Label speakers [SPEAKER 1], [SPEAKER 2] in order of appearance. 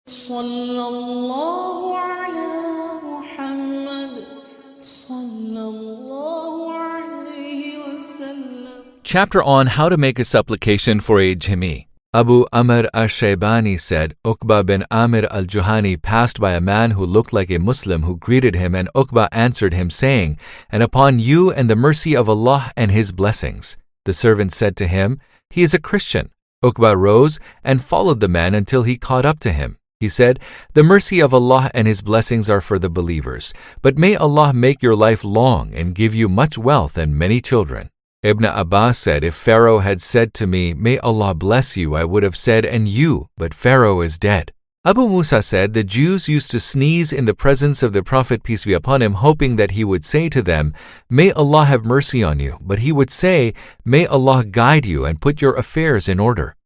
[SPEAKER 1] صلى الله على محمد صلى الله عليه وسلم.
[SPEAKER 2] Chapter on how to make a supplication for a dhimmi. Abu Amr al-Shaybani said, Uqba ibn Amir al-Juhani passed by a man who looked like a Muslim who greeted him, and Uqba answered him saying, "And upon you and the mercy of Allah and His blessings." The servant said to him, "He is a Christian." Uqba rose and followed the man until he caught up to him. He said, "The mercy of Allah and His blessings are for the believers, but may Allah make your life long and give you much wealth and many children." Ibn Abbas said, "If Pharaoh had said to me, 'May Allah bless you,' I would have said, 'And you,' but Pharaoh is dead." Abu Musa said, the Jews used to sneeze in the presence of the Prophet, peace be upon him, hoping that he would say to them, "May Allah have mercy on you," but he would say, "May Allah guide you and put your affairs in order."